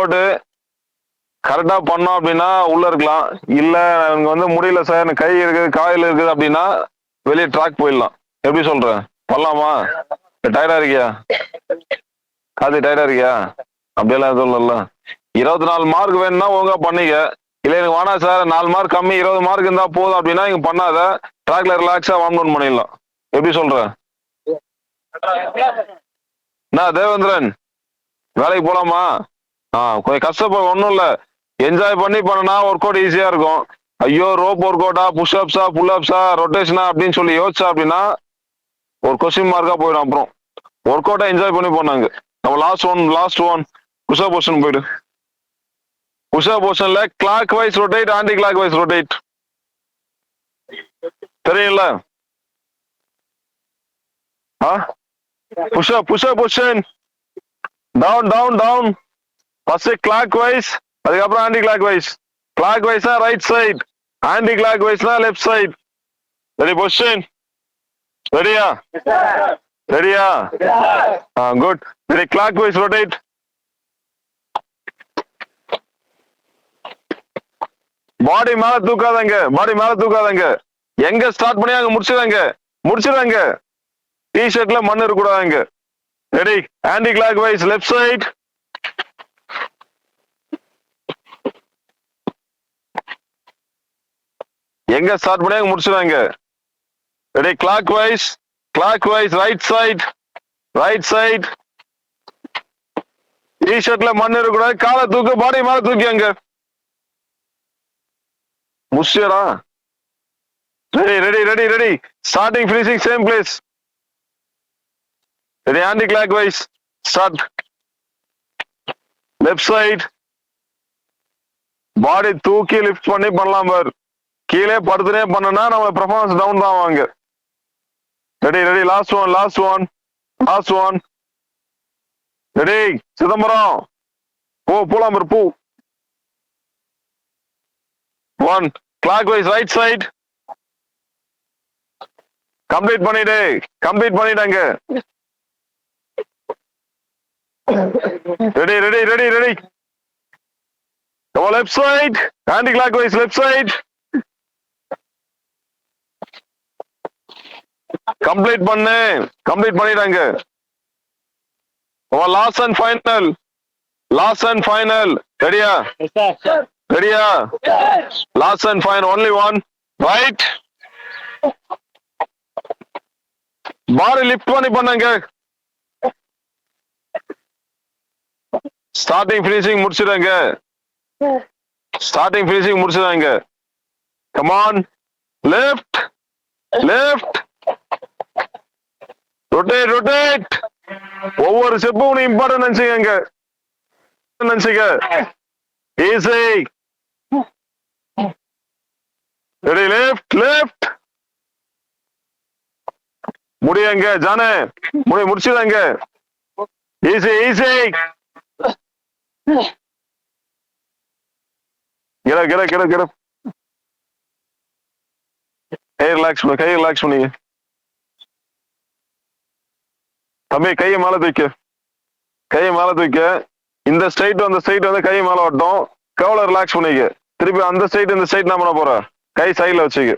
போட்டு கரெக்டா பண்ணோம் அப்படின்னா உள்ள இருக்கலாம். இல்ல எனக்கு வந்து முடியல சார், எனக்கு கை இருக்குது காயில் இருக்குது அப்படின்னா வெளியே ட்ராக் போயிடலாம். எப்படி சொல்ற? பண்ணலாமா? டயர்டா இருக்கியா? காது டயர்டா இருக்கியா? அப்படியெல்லாம் எதுவும் இல்லைல்ல. 24 மார்க் வேணும்னா ஒழுங்கா பண்ணிக்க. இல்ல எனக்கு வேணாம் சார், 4 மார்க் கம்மி 20 மார்க் இருந்தா போதும் அப்படின்னா இங்க பண்ணாத. ட்ராக்ல ரிலாக்ஸா வார்ம் டவுன் பண்ணிடலாம். எப்படி சொல்ற? நான் தேவேந்திரன் வேலைக்கு போலாமா? கொஞ்சம் கஷ்டப்பட ஒன்றும் இல்லை. என்ஜாய் பண்ணி பண்ணனா ஒர்க் அவுட் ஈஸியா இருக்கும். ஐயோ ரோப் ஒர்க் அவுட்டா, புஷ்அப்ஸா, புல்அப்ஸா, ரொட்டேஷனா அப்படின்னு சொல்லி யோசிச்சா அப்படின்னா ஒரு கொஸ்டின் மார்க்கா போயிடும். அப்புறம் ஒர்க் அவுட்டா என்ஜாய் பண்ணி போனாங்க. நம்ம லாஸ்ட் ஒன் புஷ்அப் பொசிஷன் போயிடு. புஷ்அப் பொசிஷன்ல clock wise rotate, anti clock wise rotate. தெரியல? Pushup position down down down. First clockwise, அதுக்கப்புறம் ஆன்டி கிளாக் வைஸ். கிளாக் வைஸா ரைட் சைட், ஆன்டி கிளாக் வைஸ்னா லெஃப்ட் சைட். Ready position? ரெடியா? ரெடியா? Good. Ready clock wise rotate. Body மேல தூக்காதங்க, பாடி மேல தூக்காதங்க. எங்க ஸ்டார்ட் பண்ணி அங்க முடிச்சிடாங்க. டி ஷர்ட்ல மண் இருக்கக்கூடாதுங்க. Ready anticlockwise left side. எங்க ஸ்டார்ட் பண்ணி அங்க முடிச்சிடாங்க. Ready clockwise right side. டி ஷர்ட்ல மண் இருக்கக்கூடாது. காலை தூக்கு, பாடி மேல தூக்கி அங்க முடிச்சிடா. Ready starting finishing same place. Ready anticlockwise start. Left side. Body தூக்கி லிஃப்ட் பண்ணி பண்ணலாம் பார். கீழே படுத்துனே பண்ணனா நம்ம பெர்ஃபார்மன்ஸ் டவுன் தான் வாங்க. Ready last one. Ready Chidambaram போலாம் பார். One clockwise right side. Complete பண்ணிட்டாங்க. Ready left side, anti clock wise left side. Complete பண்ணிட்டாங்க. Last and final. ரெடியா? Last and final. Only one. Right. Body lift பண்ணி பண்ணாங்க. Starting finishing முடிச்சிடாங்க. Come on. Left rotate. ஒவ்வொரு ஸ்டெப்பும் important நினைச்சுக்க. Easy. Ready left. முடியுங்க ஜானே, முடிச்சுதாங்க. ஈஸி. கிட. கை ரிலாக்ஸ் பண்ணி தம்பி. கையை மேல தூக்க. இந்த ஸ்ட்ரைட் வந்து கையை மேல வட்டும். கவலை ரிலாக்ஸ் பண்ணிக்க. திருப்பி அந்த ஸ்ட்ரைட் இந்த ஸ்ட்ரைட் நான் பண்ண போற. கை சைட்ல வச்சுக்க.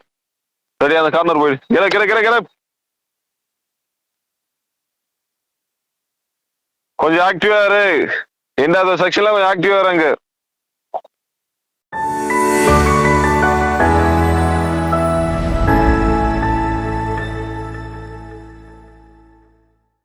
ரெடி அந்த கார்னர் போயிடு. கிட. கொஞ்சம் ஆக்டிவா இரு. இந்த செக்ஷன்ல கொஞ்சம் ஆக்டிவா இருங்க.